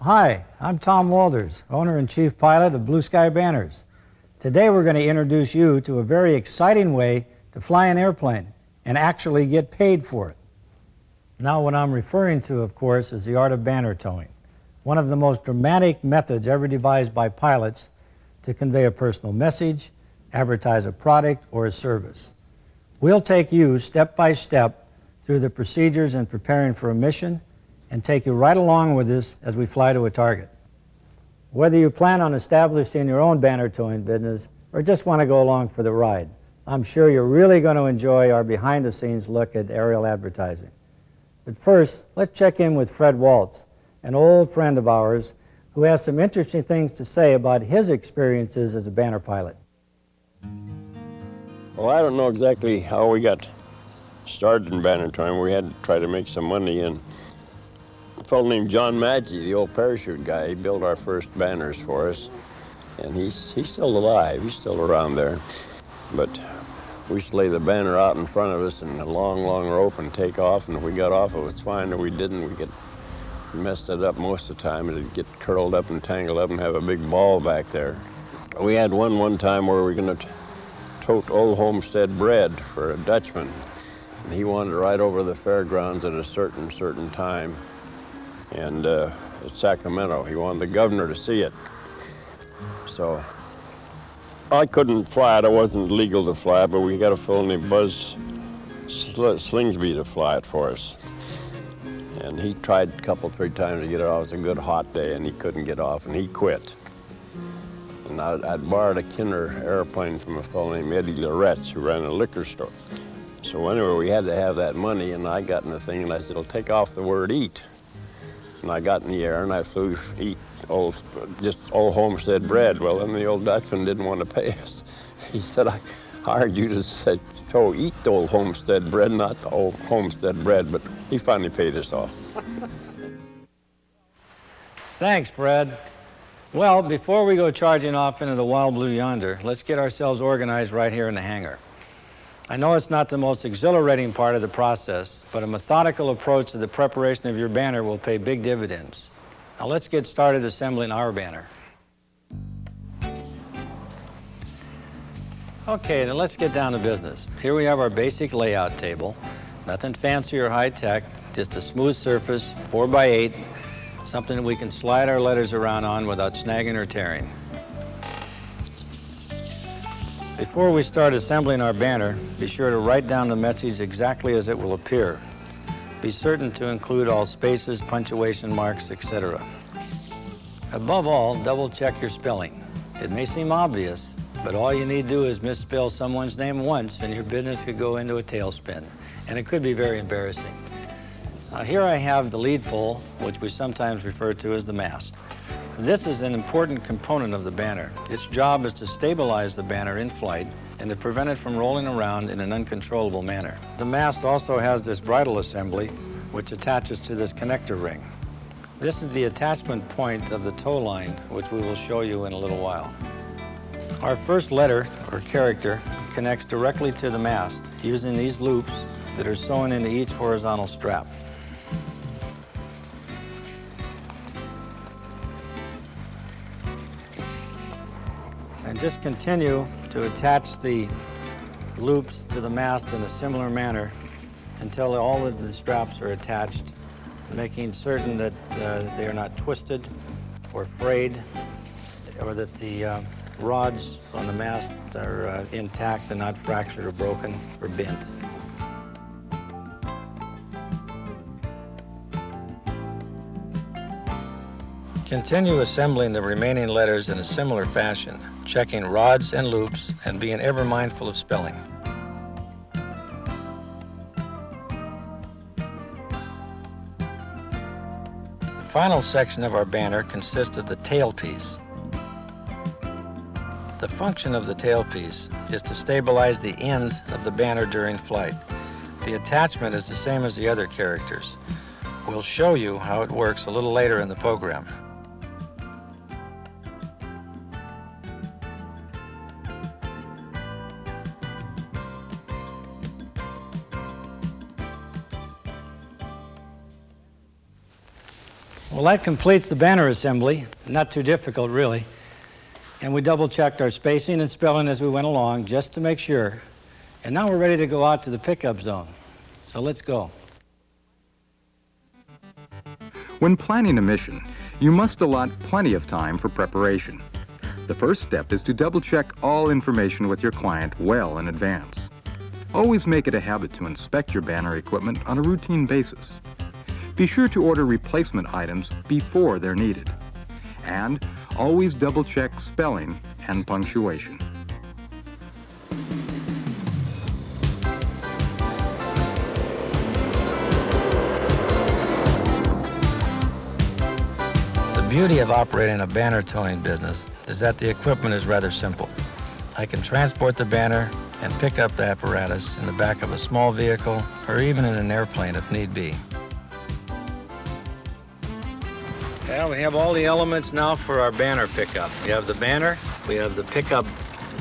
Hi, I'm Tom Walters, owner and chief pilot of Blue Sky Banners. Today we're going to introduce you to a very exciting way to fly an airplane and actually get paid for it. Now what I'm referring to, of course, is the art of banner towing, one of the most dramatic methods ever devised by pilots to convey a personal message, advertise a product, or a service. We'll take you step by step through the procedures in preparing for a mission and take you right along with us as we fly to a target. Whether you plan on establishing your own banner towing business or just want to go along for the ride, I'm sure you're really going to enjoy our behind-the-scenes look at aerial advertising. But first, let's check in with Fred Waltz, an old friend of ours who has some interesting things to say about his experiences as a banner pilot. Well, I don't know exactly how we got started in banner towing. We had to try to make some money, and a fellow named John Maggi, the old parachute guy, he built our first banners for us, and he's still alive. He's still around there. But we used to lay the banner out in front of us in a long, long rope and take off, and if we got off, it was fine. If we didn't, we messed it up most of the time. It'd get curled up and tangled up and have a big ball back there. We had one time where we were going to tote Old Homestead bread for a Dutchman, and he wanted to ride over the fairgrounds at a certain time. And at Sacramento, he wanted the governor to see it. So I couldn't fly it. It wasn't legal to fly it, but we got a fellow named Buzz Slingsby to fly it for us. And he tried a couple, 3 times to get it off. It was a good hot day, and he couldn't get off, and he quit. And I'd borrowed a Kinder airplane from a fellow named Eddie Loretz, who ran a liquor store. So anyway, we had to have that money, and I got in the thing, and I said, "It'll take off the word eat." And I got in the air, and I flew just old Homestead bread. Well, then the old Dutchman didn't want to pay us. He said, "I hired you to say, eat the old Homestead bread, not the old Homestead bread." But he finally paid us off. Thanks, Fred. Well, before we go charging off into the wild blue yonder, let's get ourselves organized right here in the hangar. I know it's not the most exhilarating part of the process, but a methodical approach to the preparation of your banner will pay big dividends. Now let's get started assembling our banner. Okay, then let's get down to business. Here we have our basic layout table. Nothing fancy or high-tech, just a smooth surface, 4x8, something that we can slide our letters around on without snagging or tearing. Before we start assembling our banner, be sure to write down the message exactly as it will appear. Be certain to include all spaces, punctuation marks, etc. Above all, double check your spelling. It may seem obvious, but all you need to do is misspell someone's name once and your business could go into a tailspin, and it could be very embarrassing. Here I have the lead pole, which we sometimes refer to as the mast. This is an important component of the banner. Its job is to stabilize the banner in flight and to prevent it from rolling around in an uncontrollable manner. The mast also has this bridle assembly, which attaches to this connector ring. This is the attachment point of the tow line, which we will show you in a little while. Our first letter, or character, connects directly to the mast using these loops that are sewn into each horizontal strap. And just continue to attach the loops to the mast in a similar manner until all of the straps are attached, making certain that they are not twisted or frayed, or that the rods on the mast are intact and not fractured or broken or bent. Continue assembling the remaining letters in a similar fashion, checking rods and loops and being ever mindful of spelling. The final section of our banner consists of the tailpiece. The function of the tailpiece is to stabilize the end of the banner during flight. The attachment is the same as the other characters. We'll show you how it works a little later in the program. Well, that completes the banner assembly. Not too difficult, really. And we double-checked our spacing and spelling as we went along, just to make sure. And now we're ready to go out to the pickup zone. So let's go. When planning a mission, you must allot plenty of time for preparation. The first step is to double-check all information with your client well in advance. Always make it a habit to inspect your banner equipment on a routine basis. Be sure to order replacement items before they're needed. And always double-check spelling and punctuation. The beauty of operating a banner towing business is that the equipment is rather simple. I can transport the banner and pick up the apparatus in the back of a small vehicle or even in an airplane if need be. Well, we have all the elements now for our banner pickup. We have the banner, we have the pickup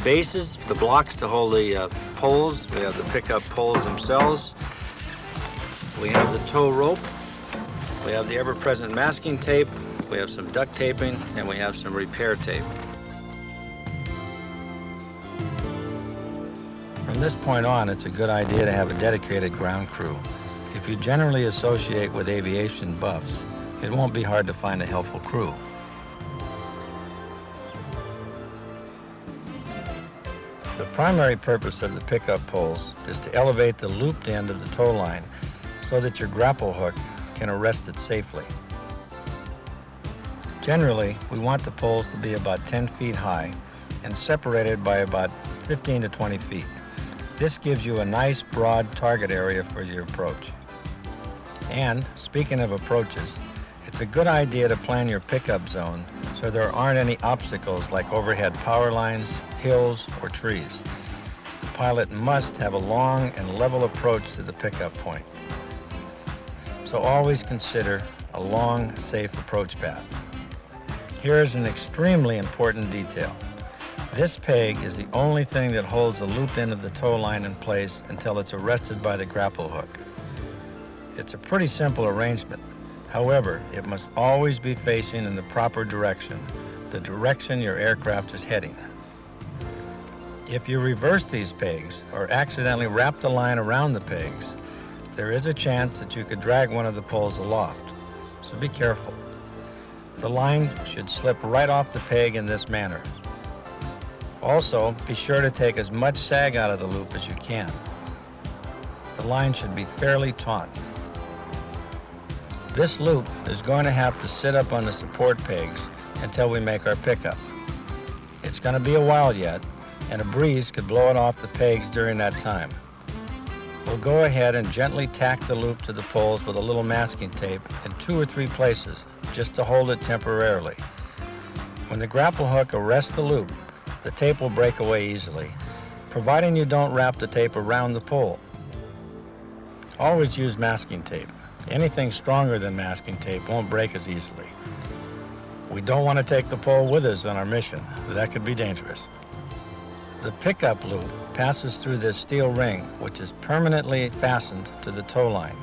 bases, the blocks to hold the poles, we have the pickup poles themselves, we have the tow rope, we have the ever-present masking tape, we have some duct taping, and we have some repair tape. From this point on, it's a good idea to have a dedicated ground crew. If you generally associate with aviation buffs, it won't be hard to find a helpful crew. The primary purpose of the pickup poles is to elevate the looped end of the tow line so that your grapple hook can arrest it safely. Generally, we want the poles to be about 10 feet high and separated by about 15 to 20 feet. This gives you a nice broad target area for your approach. And speaking of approaches, it's a good idea to plan your pickup zone so there aren't any obstacles like overhead power lines, hills, or trees. The pilot must have a long and level approach to the pickup point. So always consider a long, safe approach path. Here is an extremely important detail. This peg is the only thing that holds the loop end of the tow line in place until it's arrested by the grapple hook. It's a pretty simple arrangement. However, it must always be facing in the proper direction, the direction your aircraft is heading. If you reverse these pegs or accidentally wrap the line around the pegs, there is a chance that you could drag one of the poles aloft, so be careful. The line should slip right off the peg in this manner. Also, be sure to take as much sag out of the loop as you can. The line should be fairly taut. This loop is going to have to sit up on the support pegs until we make our pickup. It's going to be a while yet, and a breeze could blow it off the pegs during that time. We'll go ahead and gently tack the loop to the poles with a little masking tape in 2 or 3 places, just to hold it temporarily. When the grapple hook arrests the loop, the tape will break away easily, providing you don't wrap the tape around the pole. Always use masking tape. Anything stronger than masking tape won't break as easily. We don't want to take the pole with us on our mission. That could be dangerous. The pickup loop passes through this steel ring, which is permanently fastened to the tow line.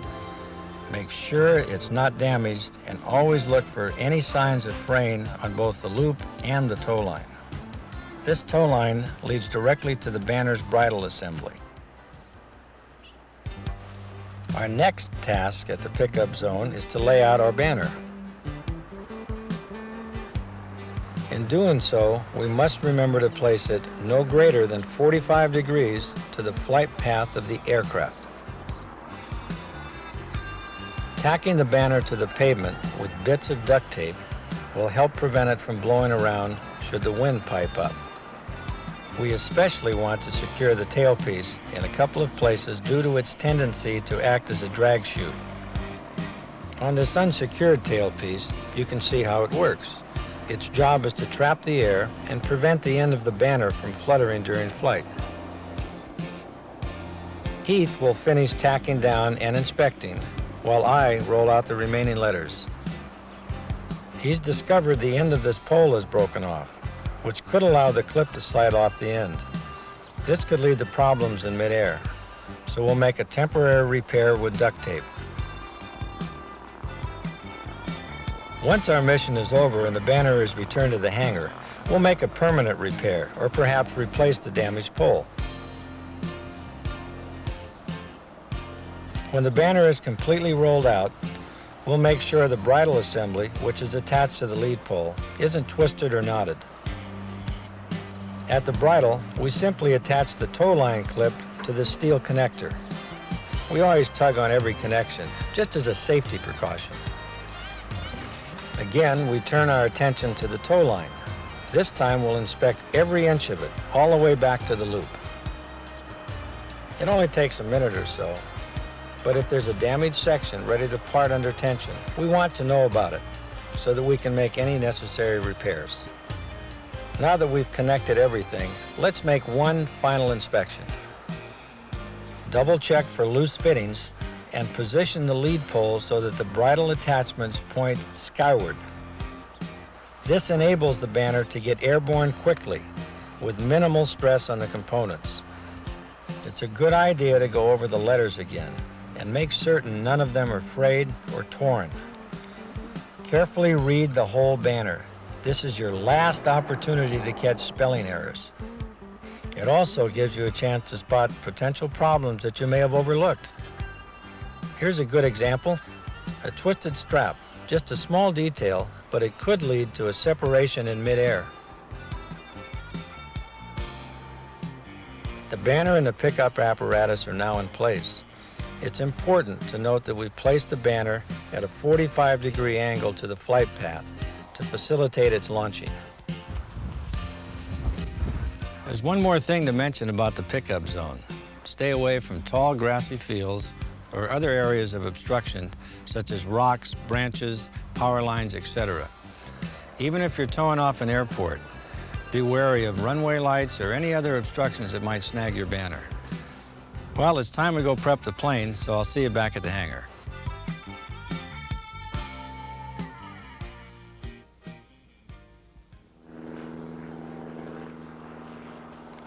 Make sure it's not damaged and always look for any signs of fraying on both the loop and the tow line. This tow line leads directly to the banner's bridle assembly. Our next task at the pickup zone is to lay out our banner. In doing so, we must remember to place it no greater than 45 degrees to the flight path of the aircraft. Tacking the banner to the pavement with bits of duct tape will help prevent it from blowing around should the wind pipe up. We especially want to secure the tailpiece in a couple of places due to its tendency to act as a drag chute. On this unsecured tailpiece, you can see how it works. Its job is to trap the air and prevent the end of the banner from fluttering during flight. Heath will finish tacking down and inspecting, while I roll out the remaining letters. He's discovered the end of this pole is broken off, which could allow the clip to slide off the end. This could lead to problems in midair, so we'll make a temporary repair with duct tape. Once our mission is over and the banner is returned to the hangar, we'll make a permanent repair or perhaps replace the damaged pole. When the banner is completely rolled out, we'll make sure the bridle assembly, which is attached to the lead pole, isn't twisted or knotted. At the bridle, we simply attach the tow line clip to the steel connector. We always tug on every connection, just as a safety precaution. Again, we turn our attention to the tow line. This time we'll inspect every inch of it, all the way back to the loop. It only takes a minute or so, but if there's a damaged section ready to part under tension, we want to know about it so that we can make any necessary repairs. Now that we've connected everything, let's make one final inspection. Double check for loose fittings and position the lead pole so that the bridle attachments point skyward. This enables the banner to get airborne quickly with minimal stress on the components. It's a good idea to go over the letters again and make certain none of them are frayed or torn. Carefully read the whole banner. This is your last opportunity to catch spelling errors. It also gives you a chance to spot potential problems that you may have overlooked. Here's a good example. A twisted strap, just a small detail, but it could lead to a separation in midair. The banner and the pickup apparatus are now in place. It's important to note that we've placed the banner at a 45-degree angle to the flight path to facilitate its launching. There's one more thing to mention about the pickup zone. Stay away from tall grassy fields or other areas of obstruction such as rocks, branches, power lines, etc. Even if you're towing off an airport, be wary of runway lights or any other obstructions that might snag your banner. Well, it's time to go prep the plane, so I'll see you back at the hangar.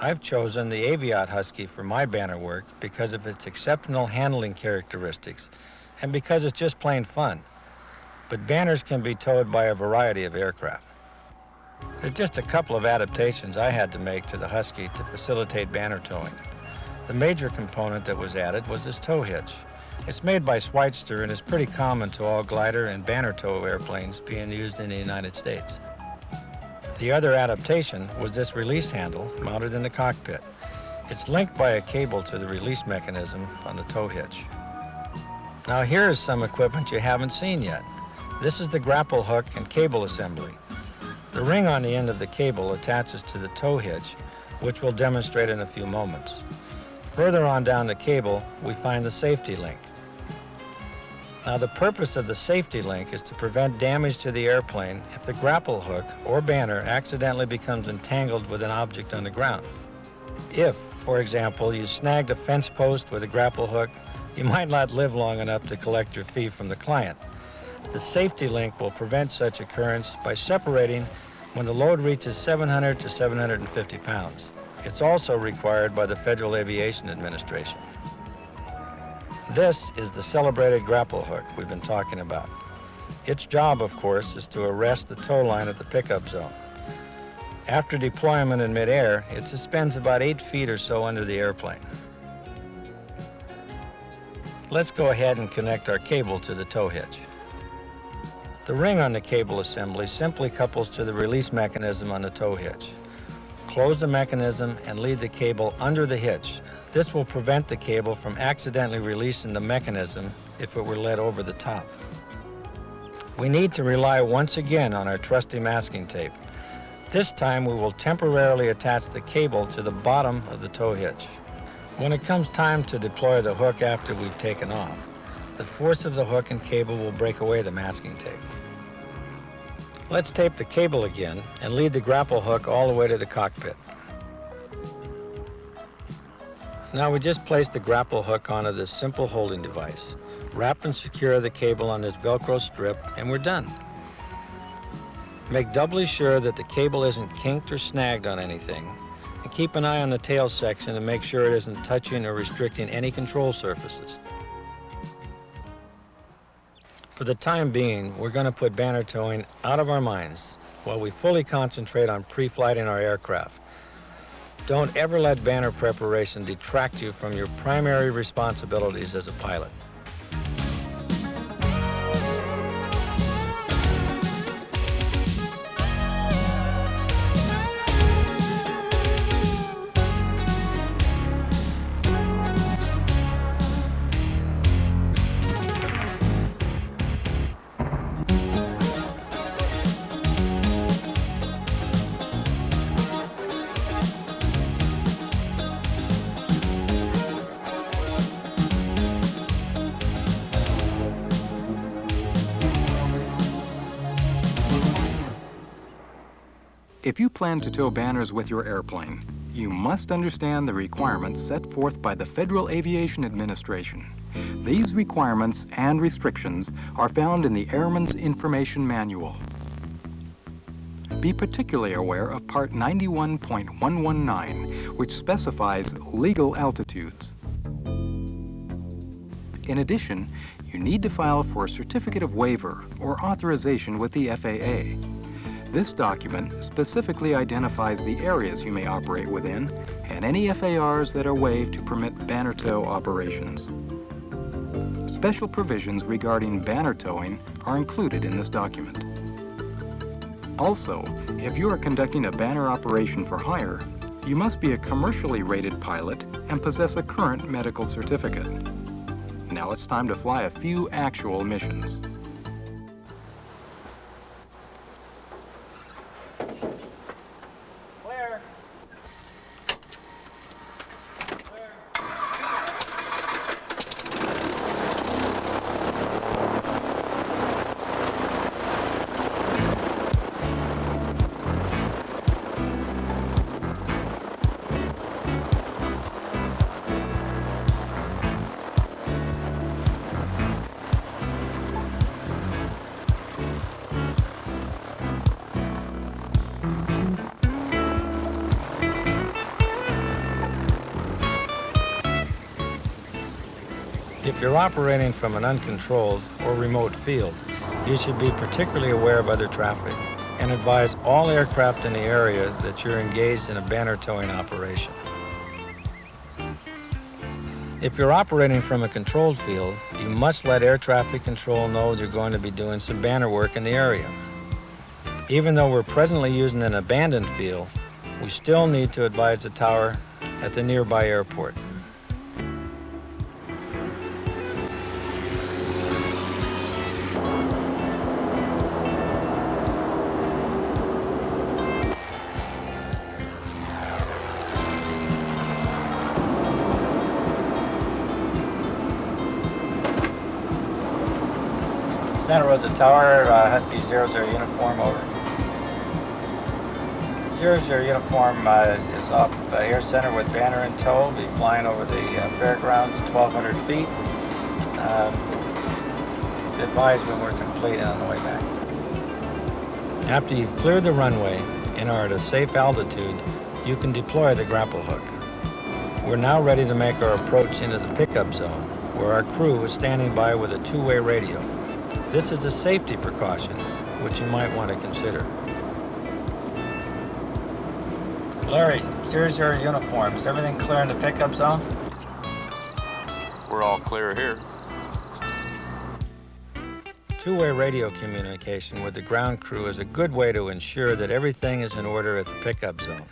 I've chosen the Aviat Husky for my banner work because of its exceptional handling characteristics and because it's just plain fun. But banners can be towed by a variety of aircraft. There's just a couple of adaptations I had to make to the Husky to facilitate banner towing. The major component that was added was this tow hitch. It's made by Schweitzer and is pretty common to all glider and banner tow airplanes being used in the United States. The other adaptation was this release handle mounted in the cockpit. It's linked by a cable to the release mechanism on the tow hitch. Now here is some equipment you haven't seen yet. This is the grapple hook and cable assembly. The ring on the end of the cable attaches to the tow hitch, which we'll demonstrate in a few moments. Further on down the cable, we find the safety link. Now the purpose of the safety link is to prevent damage to the airplane if the grapple hook or banner accidentally becomes entangled with an object on the ground. If, for example, you snagged a fence post with a grapple hook, you might not live long enough to collect your fee from the client. The safety link will prevent such occurrence by separating when the load reaches 700 to 750 pounds. It's also required by the Federal Aviation Administration. This is the celebrated grapple hook we've been talking about. Its job, of course, is to arrest the tow line at the pickup zone. After deployment in midair, it suspends about 8 feet or so under the airplane. Let's go ahead and connect our cable to the tow hitch. The ring on the cable assembly simply couples to the release mechanism on the tow hitch. Close the mechanism and lead the cable under the hitch. This will prevent the cable from accidentally releasing the mechanism if it were let over the top. We need to rely once again on our trusty masking tape. This time we will temporarily attach the cable to the bottom of the tow hitch. When it comes time to deploy the hook after we've taken off, the force of the hook and cable will break away the masking tape. Let's tape the cable again and lead the grapple hook all the way to the cockpit. Now we just place the grapple hook onto this simple holding device. Wrap and secure the cable on this Velcro strip and we're done. Make doubly sure that the cable isn't kinked or snagged on anything, and keep an eye on the tail section to make sure it isn't touching or restricting any control surfaces. For the time being, we're going to put banner towing out of our minds while we fully concentrate on pre-flighting our aircraft. Don't ever let banner preparation detract you from your primary responsibilities as a pilot. If you plan to tow banners with your airplane, you must understand the requirements set forth by the Federal Aviation Administration. These requirements and restrictions are found in the Airman's Information Manual. Be particularly aware of Part 91.119, which specifies legal altitudes. In addition, you need to file for a certificate of waiver or authorization with the FAA. This document specifically identifies the areas you may operate within and any FARs that are waived to permit banner tow operations. Special provisions regarding banner towing are included in this document. Also, if you are conducting a banner operation for hire, you must be a commercially rated pilot and possess a current medical certificate. Now it's time to fly a few actual missions. If you're operating from an uncontrolled or remote field, you should be particularly aware of other traffic and advise all aircraft in the area that you're engaged in a banner towing operation. If you're operating from a controlled field, you must let air traffic control know you're going to be doing some banner work in the area. Even though we're presently using an abandoned field, we still need to advise the tower at the nearby airport. Santa Rosa Tower, Husky 00 uniform, over. 00 uniform is off Air Center with banner in tow. Be flying over the fairgrounds, 1,200 feet. Advise when we're complete and on the way back. After you've cleared the runway and are at a safe altitude, you can deploy the grapple hook. We're now ready to make our approach into the pickup zone, where our crew is standing by with a two-way radio. This is a safety precaution, which you might want to consider. Larry, 00 uniform, is everything clear in the pickup zone? We're all clear here. Two-way radio communication with the ground crew is a good way to ensure that everything is in order at the pickup zone.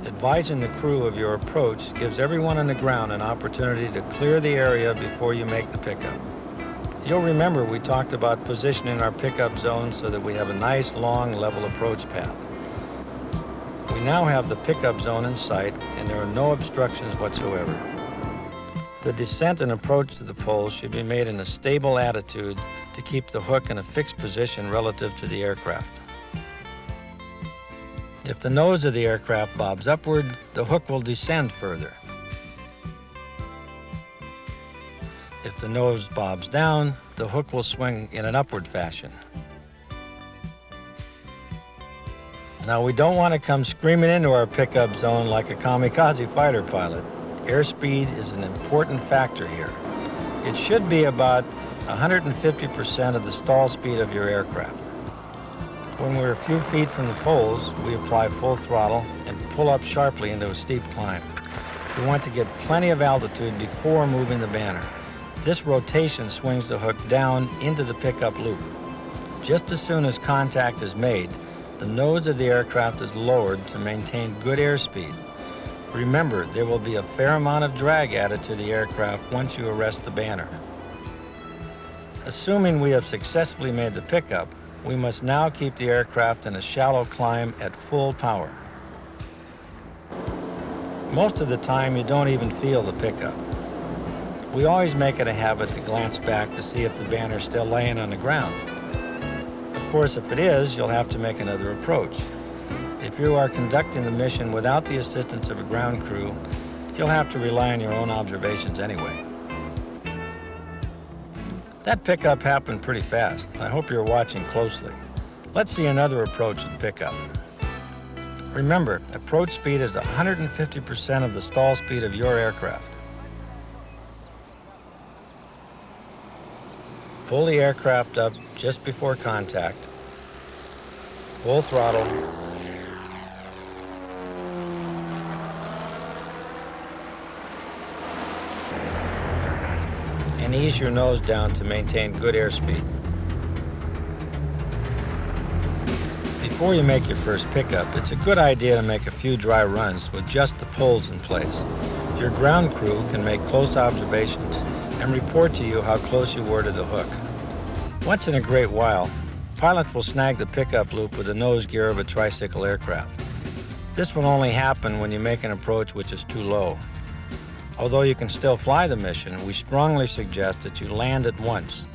Advising the crew of your approach gives everyone on the ground an opportunity to clear the area before you make the pickup. You'll remember we talked about positioning our pickup zone so that we have a nice, long, level approach path. We now have the pickup zone in sight, and there are no obstructions whatsoever. The descent and approach to the pole should be made in a stable attitude to keep the hook in a fixed position relative to the aircraft. If the nose of the aircraft bobs upward, the hook will descend further. If the nose bobs down, the hook will swing in an upward fashion. Now, we don't want to come screaming into our pickup zone like a kamikaze fighter pilot. Airspeed is an important factor here. It should be about 150% of the stall speed of your aircraft. When we're a few feet from the poles, we apply full throttle and pull up sharply into a steep climb. We want to get plenty of altitude before moving the banner. This rotation swings the hook down into the pickup loop. Just as soon as contact is made, the nose of the aircraft is lowered to maintain good airspeed. Remember, there will be a fair amount of drag added to the aircraft once you arrest the banner. Assuming we have successfully made the pickup, we must now keep the aircraft in a shallow climb at full power. Most of the time, you don't even feel the pickup. We always make it a habit to glance back to see if the banner is still laying on the ground. Of course, if it is, you'll have to make another approach. If you are conducting the mission without the assistance of a ground crew, you'll have to rely on your own observations anyway. That pickup happened pretty fast. I hope you're watching closely. Let's see another approach and pickup. Remember, approach speed is 150% of the stall speed of your aircraft. Pull the aircraft up just before contact. Full throttle. And ease your nose down to maintain good airspeed. Before you make your first pickup, it's a good idea to make a few dry runs with just the poles in place. Your ground crew can make close observations and report to you how close you were to the hook. Once in a great while, pilots will snag the pickup loop with the nose gear of a tricycle aircraft. This will only happen when you make an approach which is too low. Although you can still fly the mission, we strongly suggest that you land at once.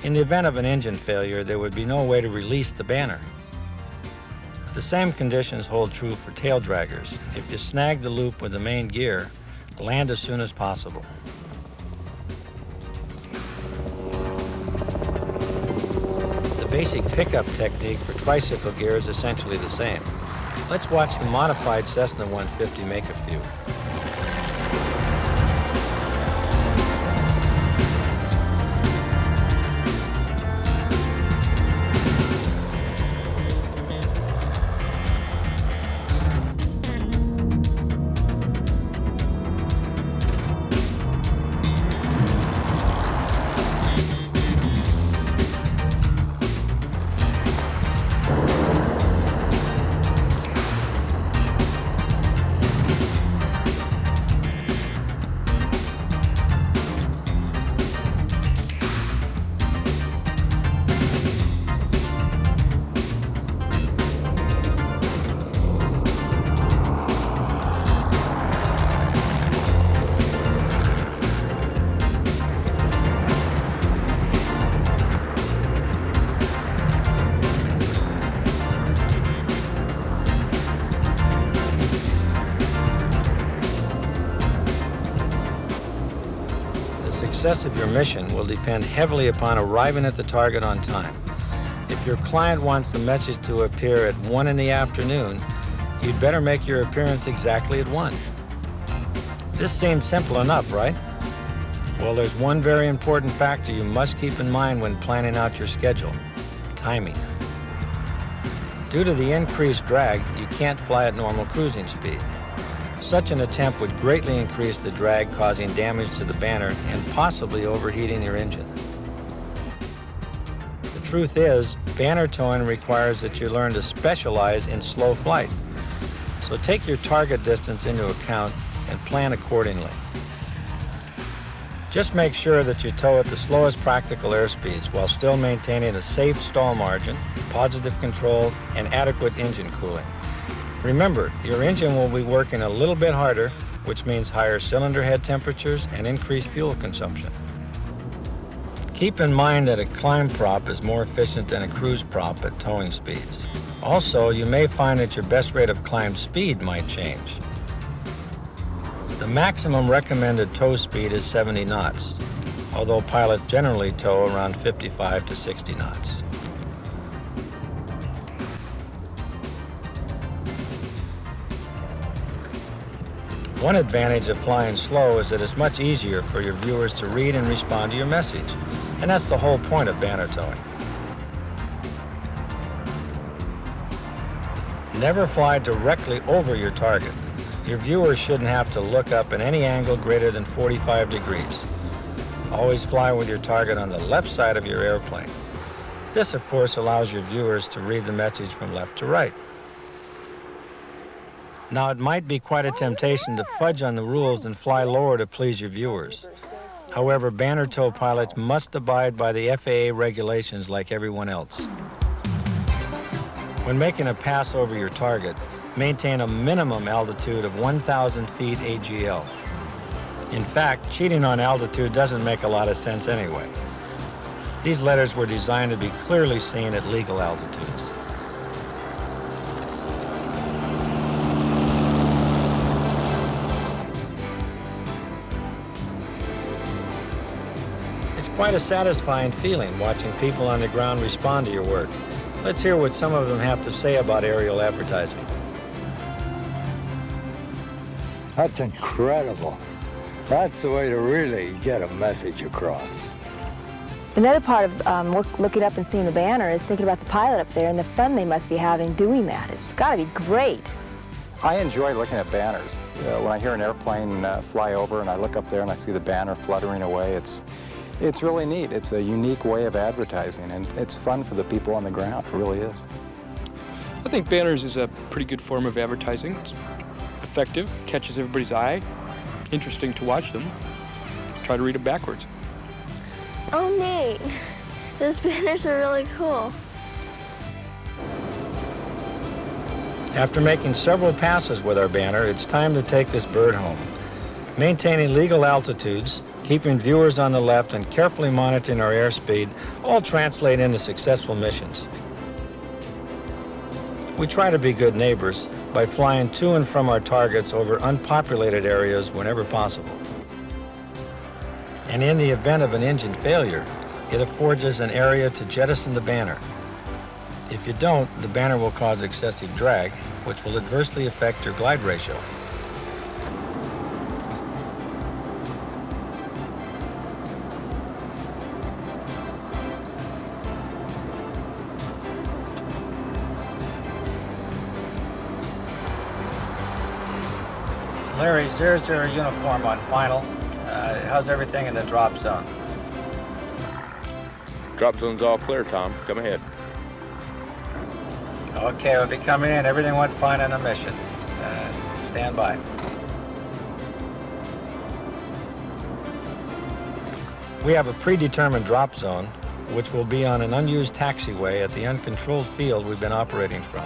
In the event of an engine failure, there would be no way to release the banner. The same conditions hold true for tail draggers. If you snag the loop with the main gear, land as soon as possible. The basic pickup technique for tricycle gear is essentially the same. Let's watch the modified Cessna 150 make a few. The success of your mission will depend heavily upon arriving at the target on time. If your client wants the message to appear at 1 in the afternoon, you'd better make your appearance exactly at 1. This seems simple enough, right? Well, there's one very important factor you must keep in mind when planning out your schedule: timing. Due to the increased drag, you can't fly at normal cruising speed. Such an attempt would greatly increase the drag, causing damage to the banner and possibly overheating your engine. The truth is, banner towing requires that you learn to specialize in slow flight. So take your target distance into account and plan accordingly. Just make sure that you tow at the slowest practical airspeeds while still maintaining a safe stall margin, positive control, and adequate engine cooling. Remember, your engine will be working a little bit harder, which means higher cylinder head temperatures and increased fuel consumption. Keep in mind that a climb prop is more efficient than a cruise prop at towing speeds. Also, you may find that your best rate of climb speed might change. The maximum recommended tow speed is 70 knots, although pilots generally tow around 55 to 60 knots. One advantage of flying slow is that it's much easier for your viewers to read and respond to your message. And that's the whole point of banner towing. Never fly directly over your target. Your viewers shouldn't have to look up at any angle greater than 45 degrees. Always fly with your target on the left side of your airplane. This, of course, allows your viewers to read the message from left to right. Now, it might be quite a temptation to fudge on the rules and fly lower to please your viewers. However, banner tow pilots must abide by the FAA regulations like everyone else. When making a pass over your target, maintain a minimum altitude of 1,000 feet AGL. In fact, cheating on altitude doesn't make a lot of sense anyway. These letters were designed to be clearly seen at legal altitudes. It's quite a satisfying feeling watching people on the ground respond to your work. Let's hear what some of them have to say about aerial advertising. That's incredible. That's the way to really get a message across. Another part of looking up and seeing the banner is thinking about the pilot up there and the fun they must be having doing that. It's got to be great. I enjoy looking at banners. When I hear an airplane fly over and I look up there and I see the banner fluttering away, it's really neat. It's a unique way of advertising, and it's fun for the people on the ground. It really is. I think banners is a pretty good form of advertising. It's effective, catches everybody's eye, interesting to watch them. Try to read it backwards. Oh, neat. Those banners are really cool. After making several passes with our banner, it's time to take this bird home. Maintaining legal altitudes, keeping viewers on the left, and carefully monitoring our airspeed all translate into successful missions. We try to be good neighbors by flying to and from our targets over unpopulated areas whenever possible. And in the event of an engine failure, it affords us an area to jettison the banner. If you don't, the banner will cause excessive drag, which will adversely affect your glide ratio. Larry, here's your uniform on final. How's everything in the drop zone? Drop zone's all clear, Tom. Come ahead. Okay, we'll be coming in. Everything went fine on the mission. Stand by. We have a predetermined drop zone, which will be on an unused taxiway at the uncontrolled field we've been operating from.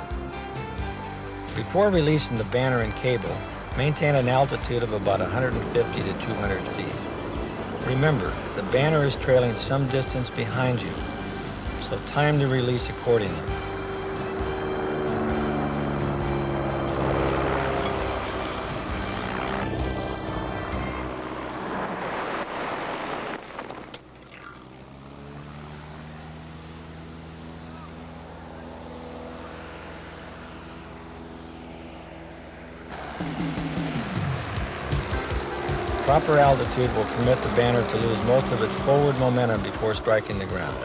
Before releasing the banner and cable, maintain an altitude of about 150 to 200 feet. Remember, the banner is trailing some distance behind you, so time to release accordingly. Proper altitude will permit the banner to lose most of its forward momentum before striking the ground.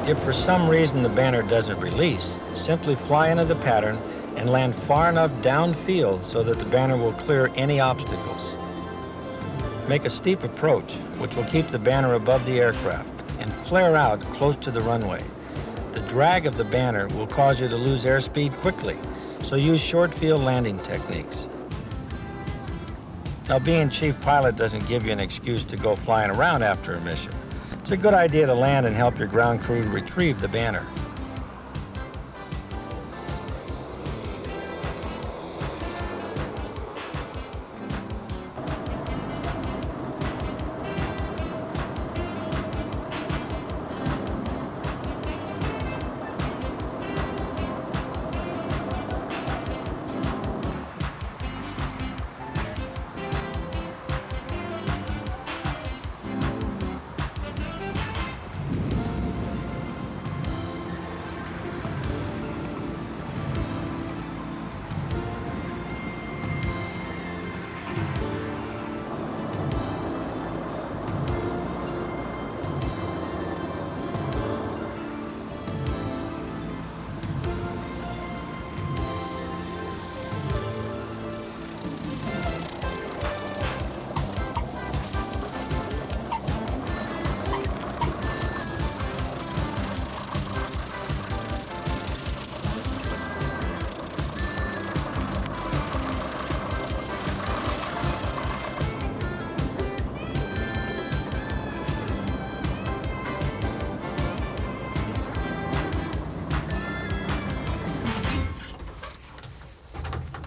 If for some reason the banner doesn't release, simply fly into the pattern and land far enough downfield so that the banner will clear any obstacles. Make a steep approach, which will keep the banner above the aircraft, and flare out close to the runway. The drag of the banner will cause you to lose airspeed quickly, so use short field landing techniques. Now, being chief pilot doesn't give you an excuse to go flying around after a mission. It's a good idea to land and help your ground crew retrieve the banner.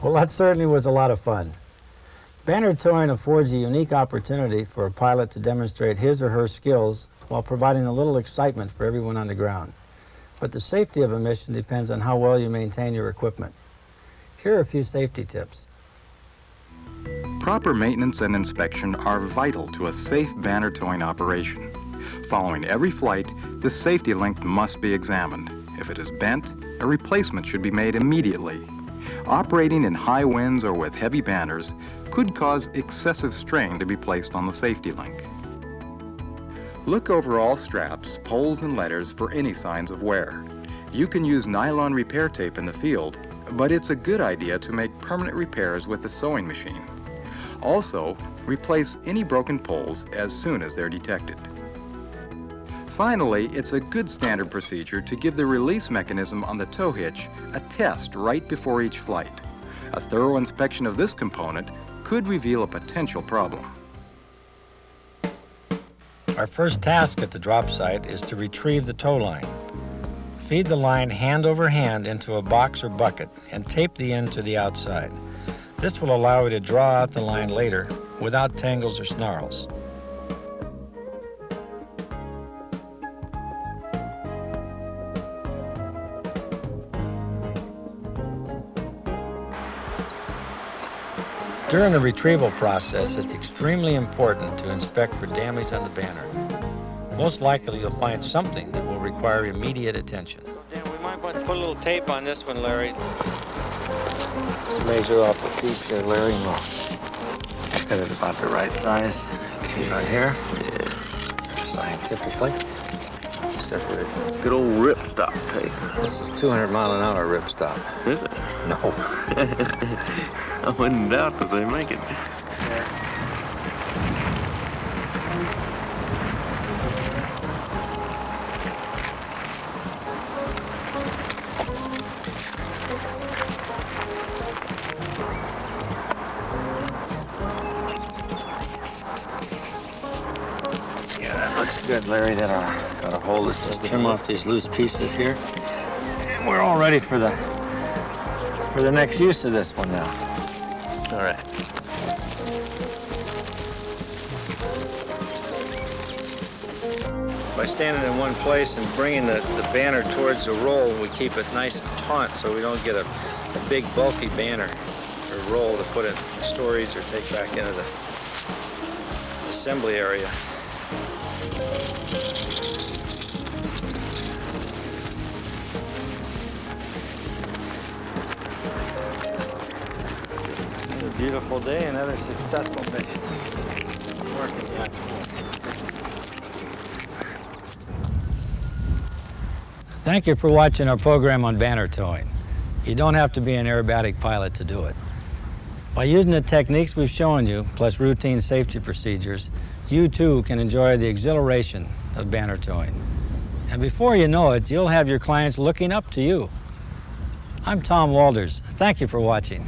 Well, that certainly was a lot of fun. Banner towing affords a unique opportunity for a pilot to demonstrate his or her skills while providing a little excitement for everyone on the ground. But the safety of a mission depends on how well you maintain your equipment. Here are a few safety tips. Proper maintenance and inspection are vital to a safe banner towing operation. Following every flight, the safety link must be examined. If it is bent, a replacement should be made immediately. Operating in high winds or with heavy banners could cause excessive strain to be placed on the safety link. Look over all straps, poles, and letters for any signs of wear. You can use nylon repair tape in the field, but it's a good idea to make permanent repairs with the sewing machine. Also, replace any broken poles as soon as they're detected. Finally, it's a good standard procedure to give the release mechanism on the tow hitch a test right before each flight. A thorough inspection of this component could reveal a potential problem. Our first task at the drop site is to retrieve the tow line. Feed the line hand over hand into a box or bucket and tape the end to the outside. This will allow you to draw out the line later without tangles or snarls. During the retrieval process, it's extremely important to inspect for damage on the banner. Most likely you'll find something that will require immediate attention. Dan, we might want to put a little tape on this one, Larry. Measure off a piece there, Larry, and we'll cut it about the right size. Okay, right here. Yeah. Scientifically. Separate. Good old ripstop tape. This is 200-mile-an-hour ripstop. Is it? No. I wouldn't doubt that they make it. Yeah, that looks good, Larry. That got a hold. Let's just trim off these loose pieces here. And we're all ready for the next use of this one now. All right. By standing in one place and bringing the banner towards the roll, we keep it nice and taut so we don't get a big bulky banner or roll to put in storage or take back into the assembly area. Beautiful day, another successful mission. Working, yeah. Thank you for watching our program on banner towing. You don't have to be an aerobatic pilot to do it. By using the techniques we've shown you, plus routine safety procedures, you too can enjoy the exhilaration of banner towing. And before you know it, you'll have your clients looking up to you. I'm Tom Walters. Thank you for watching.